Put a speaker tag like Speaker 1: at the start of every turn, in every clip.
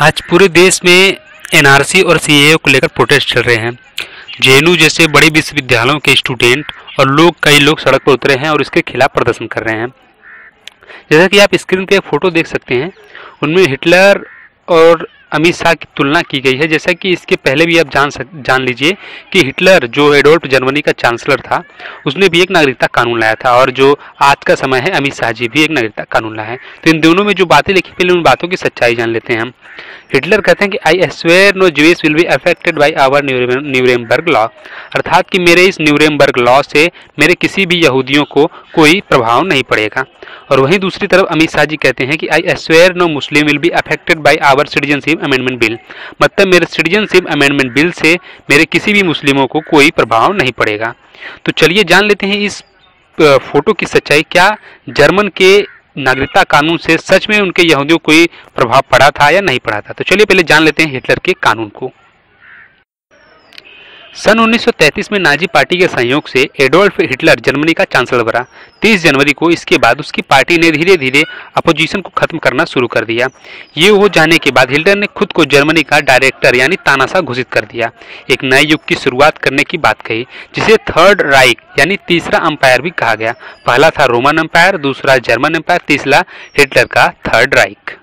Speaker 1: आज पूरे देश में एनआरसी और सीएए को लेकर प्रोटेस्ट चल रहे हैं। जेएनयू जैसे बड़े विश्वविद्यालयों के स्टूडेंट और कई लोग सड़क पर उतरे हैं और इसके खिलाफ प्रदर्शन कर रहे हैं। जैसा कि आप स्क्रीन पे एक फोटो देख सकते हैं, उनमें हिटलर और अमित शाह की तुलना की गई है। जैसा कि इसके पहले भी आप जान लीजिए कि हिटलर जो एडोल्फ जर्मनी का चांसलर था, उसने भी एक नागरिकता कानून लाया था, और जो आज का समय है अमित शाह जी भी एक नागरिकता कानून लाए हैं। तो इन दोनों में जो बातें लिखी, पहले उन बातों की सच्चाई जान लेते हैं हम। हिटलर कहते हैं कि I swear no Jewish will be affected by our Nuremberg law, अर्थात कि मेरे इस न्यूरेमबर्ग लॉ से मेरे किसी भी यहूदियों को कोई प्रभाव नहीं पड़ेगा। और वहीं दूसरी तरफ अमित शाह जी कहते हैं कि I swear no Muslim will be affected by our citizenship amendment bill, मतलब मेरे सिटीजनशिप अमेंडमेंट बिल से मेरे किसी भी मुस्लिमों को कोई प्रभाव नहीं पड़ेगा। तो चलिए जान लेते हैं इस फोटो की सच्चाई। क्या जर्मन के नागरिकता कानून से सच में उनके यहूदियों को कोई प्रभाव पड़ा था या नहीं पड़ा था? तो चलिए पहले जान लेते हैं हिटलर के कानून को। सन 1933 में नाजी पार्टी के सहयोग से एडोल्फ हिटलर जर्मनी का चांसलर बना। 30 जनवरी को इसके बाद उसकी पार्टी ने धीरे धीरे अपोजिशन को खत्म करना शुरू कर दिया। ये हो जाने के बाद हिटलर ने खुद को जर्मनी का डायरेक्टर यानी तानाशाह घोषित कर दिया। एक नए युग की शुरुआत करने की बात कही, जिसे थर्ड राइक यानी तीसरा अंपायर भी कहा गया। पहला था रोमन अंपायर, दूसरा जर्मन अंपायर, तीसरा हिटलर का थर्ड राइक।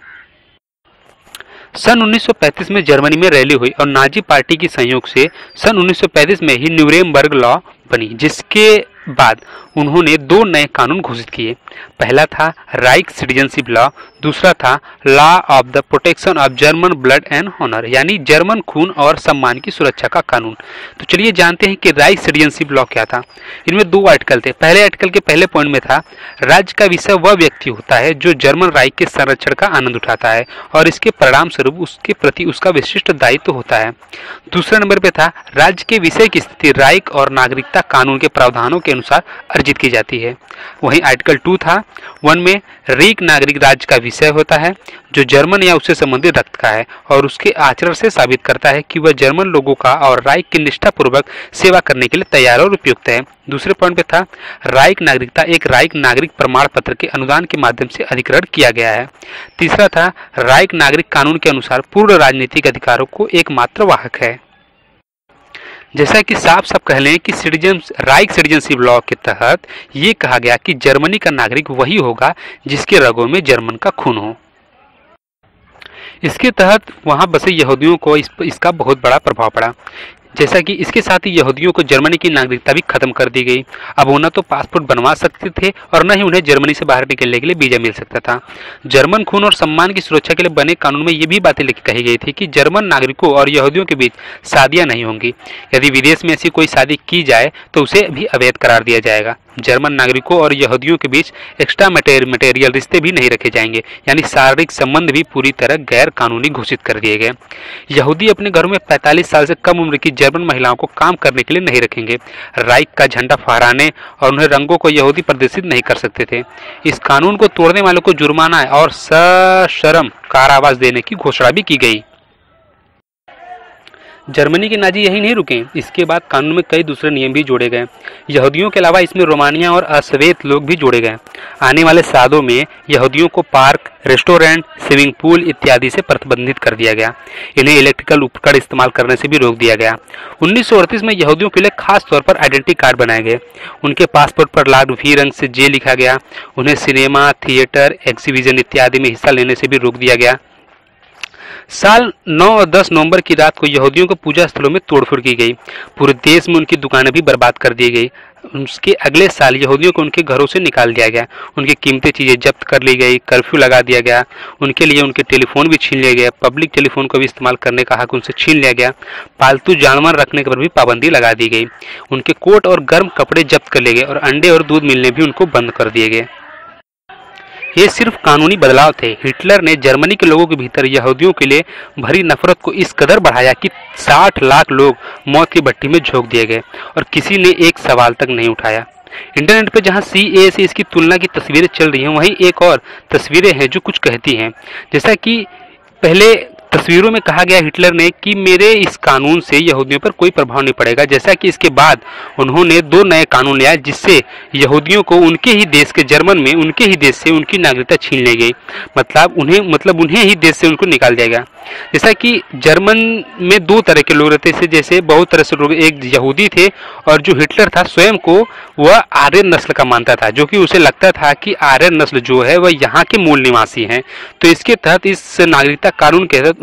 Speaker 1: सन 1935 में जर्मनी में रैली हुई और नाजी पार्टी की सहयोग से सन 1935 में ही न्यूरेमबर्ग लॉ बनी, जिसके बाद उन्होंने 2 नए कानून घोषित किए। पहला था राइक सिटीजनशिप लॉ, दूसरा था law of the protection of German blood and honour, यानी जर्मन खून और सम्मान की सुरक्षा का कानून। तो चलिए जानते हैं कि राइक सिटीजनशिप लॉ क्या था। इनमें 2 आर्टिकल थे। पहले आर्टिकल के पहले पॉइंट में था, राज्य का विषय वह व्यक्ति होता है जो जर्मन राइक के संरक्षण का आनंद उठाता है और इसके परिणाम स्वरूप उसके प्रति उसका विशिष्ट दायित्व होता है। दूसरे नंबर पे था, राज्य के विषय की स्थिति राइक और नागरिकता कानून के प्रावधानों के अनुसार अर्जित की जाती है। वहीं आर्टिकल 2 था, 1 में रीक नागरिक राज्य का विषय होता है जो जर्मन या उससे संबंधित रक्त का है और उसके आचरण से साबित करता है कि वह जर्मन लोगों का और राइक की निष्ठापूर्वक सेवा करने के लिए तैयार और उपयुक्त है। दूसरे पॉइंट पे था, राइक नागरिकता एक राइक नागरिक प्रमाण पत्र के अनुदान के माध्यम से अधिग्रहण किया गया है। तीसरा था, राइक नागरिक कानून के अनुसार पूर्ण राजनीतिक अधिकारों को एकमात्र वाहक है। जैसा कि साफ साफ कह लें कि राइक सिटीजनशिप लॉ के तहत ये कहा गया कि जर्मनी का नागरिक वही होगा जिसके रगों में जर्मन का खून हो। इसके तहत वहां बसे यहूदियों को इसका बहुत बड़ा प्रभाव पड़ा। जैसा कि इसके साथ ही यहूदियों को जर्मनी की नागरिकता भी खत्म कर दी गई। अब वो न तो पासपोर्ट बनवा सकते थे और न ही उन्हें जर्मनी से बाहर निकलने के लिए वीजा मिल सकता था। जर्मन खून और सम्मान की सुरक्षा के लिए बने कानून में ये भी बातें कही गई थी कि जर्मन नागरिकों और यहूदियों के बीच शादियां नहीं होंगी। यदि विदेश में ऐसी कोई शादी की जाए तो उसे भी अवैध करार दिया जाएगा। जर्मन नागरिकों और यहूदियों के बीच एक्स्ट्रा मटेरियल रिश्ते भी नहीं रखे जाएंगे, यानी शारीरिक संबंध भी पूरी तरह गैर कानूनी घोषित कर दिए गए। यहूदी अपने घरों में 45 साल से कम उम्र की जर्मन महिलाओं को काम करने के लिए नहीं रखेंगे। राइक का झंडा फहराने और उन्हें रंगों को यहूदी प्रदर्शित नहीं कर सकते थे। इस कानून को तोड़ने वालों को जुर्माना और सशर्म कारावास देने की घोषणा भी की गई। जर्मनी के नाजी यही नहीं रुके, इसके बाद कानून में कई दूसरे नियम भी जोड़े गए। यहूदियों के अलावा इसमें रोमानिया और अश्वेत लोग भी जोड़े गए। आने वाले सालों में यहूदियों को पार्क, रेस्टोरेंट, स्विमिंग पूल इत्यादि से प्रतिबंधित कर दिया गया। इन्हें इलेक्ट्रिकल उपकरण इस्तेमाल करने से भी रोक दिया गया। 1938 में यहूदियों के लिए खास तौर पर आइडेंटिटी कार्ड बनाए गए। उनके पासपोर्ट पर लाल V रंग से J लिखा गया। उन्हें सिनेमा, थिएटर, एग्जीबिशन इत्यादि में हिस्सा लेने से भी रोक दिया गया। साल 9 और 10 नवंबर की रात को यहूदियों को पूजा स्थलों में तोड़फोड़ की गई। पूरे देश में उनकी दुकानें भी बर्बाद कर दी गई। उसके अगले साल यहूदियों को उनके घरों से निकाल दिया गया। उनकी कीमती चीज़ें जब्त कर ली गई, कर्फ्यू लगा दिया गया। उनके लिए उनके टेलीफोन भी छीन लिया गया। पब्लिक टेलीफोन को भी इस्तेमाल करने का हक उनसे छीन लिया गया। पालतू जानवर रखने पर भी पाबंदी लगा दी गई। उनके कोट और गर्म कपड़े जब्त कर लिए गए और अंडे और दूध मिलने भी उनको बंद कर दिए गए। ये सिर्फ कानूनी बदलाव थे। हिटलर ने जर्मनी के लोगों के भीतर यहूदियों के लिए भरी नफरत को इस कदर बढ़ाया कि 60 लाख लोग मौत की भट्टी में झोंक दिए गए और किसी ने एक सवाल तक नहीं उठाया। इंटरनेट पर जहां CAA से इसकी तुलना की तस्वीरें चल रही हैं, वहीं एक और तस्वीरें हैं जो कुछ कहती हैं। जैसा कि पहले तस्वीरों में कहा गया हिटलर ने कि मेरे इस कानून से यहूदियों पर कोई प्रभाव नहीं पड़ेगा। जैसा कि इसके बाद उन्होंने 2 नए कानून लाए जिससे यहूदियों को उनके ही देश के जर्मन में उनके ही देश से उनकी नागरिकता छीन ली गई, मतलब उन्हें ही देश से उनको निकाल दिया गया। जैसा कि जर्मन में 2 तरह के लोग रहते थे, जैसे बहुत तरह से लोग, एक यहूदी थे और जो हिटलर था स्वयं को वह आर्यन नस्ल का मानता था, जो कि उसे लगता था कि आर्यन नस्ल जो है वह यहाँ के मूल निवासी हैं। तो इसके तहत, इस नागरिकता कानून के तहत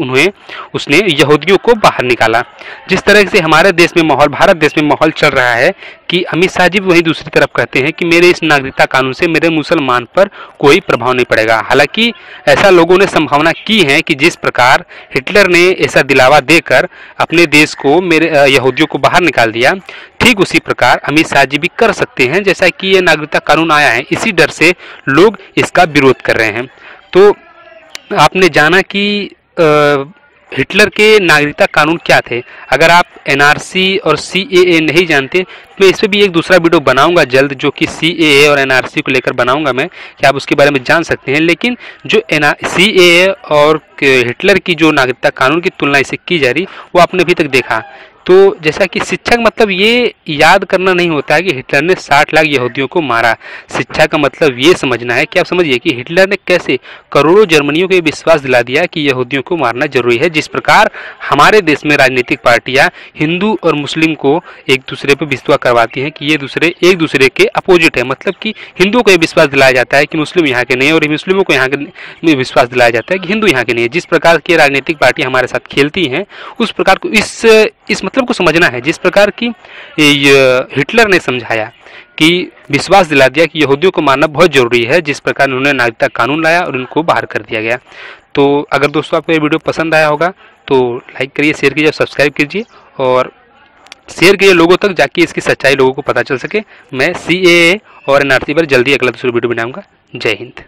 Speaker 1: उसने यहूदियों को बाहर निकाला। जिस तरह से हमारे देश में माहौल, भारत देश में माहौल चल रहा है कि अमित शाह जी वहीं दूसरी तरफ कहते हैं कि मेरे इस नागरिकता कानून से मेरे मुसलमान पर कोई प्रभाव नहीं पड़ेगा। हालांकि ऐसा लोगों ने संभावना की है कि जिस प्रकार हिटलर ने ऐसा दिलावा देकर अपने देश को, मेरे यहूदियों को बाहर निकाल दिया, ठीक उसी प्रकार अमित शाह जी भी कर सकते हैं। जैसा कि ये नागरिकता कानून आया है, इसी डर से लोग इसका विरोध कर रहे हैं। तो आपने जाना कि हिटलर के नागरिकता कानून क्या थे। अगर आप एनआरसी और सीएए नहीं जानते तो मैं इस पर भी एक दूसरा वीडियो बनाऊंगा जल्द, जो कि सीएए और एनआरसी को लेकर बनाऊंगा मैं, कि आप उसके बारे में जान सकते हैं। लेकिन जो सीएए और हिटलर की जो नागरिकता कानून की तुलना इससे की जा रही, वो आपने अभी तक देखा। तो जैसा कि शिक्षा का मतलब ये याद करना नहीं होता है कि हिटलर ने 60 लाख यहूदियों को मारा। शिक्षा का मतलब ये समझना है कि आप समझिए कि हिटलर ने कैसे करोड़ों जर्मनियों को ये विश्वास दिला दिया कि यहूदियों को मारना जरूरी है। जिस प्रकार हमारे देश में राजनीतिक पार्टियां हिंदू और मुस्लिम को एक दूसरे पर विश्वास करवाती हैं कि ये एक दूसरे के अपोजिट है। मतलब कि हिंदुओं को ये विश्वास दिलाया जाता है कि मुस्लिम यहाँ के नहीं, और मुस्लिमों को यहाँ के विश्वास दिलाया जाता है कि हिंदू यहाँ के नहीं। जिस प्रकार की राजनीतिक पार्टियां हमारे साथ खेलती हैं, उस प्रकार को इस मतलब को समझना है। जिस प्रकार की हिटलर ने समझाया कि विश्वास दिला दिया कि यहूदियों को मारना बहुत जरूरी है, जिस प्रकार उन्होंने नागरिकता कानून लाया और उनको बाहर कर दिया गया। तो अगर दोस्तों आपको ये वीडियो पसंद आया होगा तो लाइक करिए, शेयर कीजिए, सब्सक्राइब कीजिए और शेयर कीजिए लोगों तक, जाके इसकी सच्चाई लोगों को पता चल सके। मैं सीएए और एनआरसी पर जल्दी अगला दूसरा वीडियो बनाऊंगा। जय हिंद।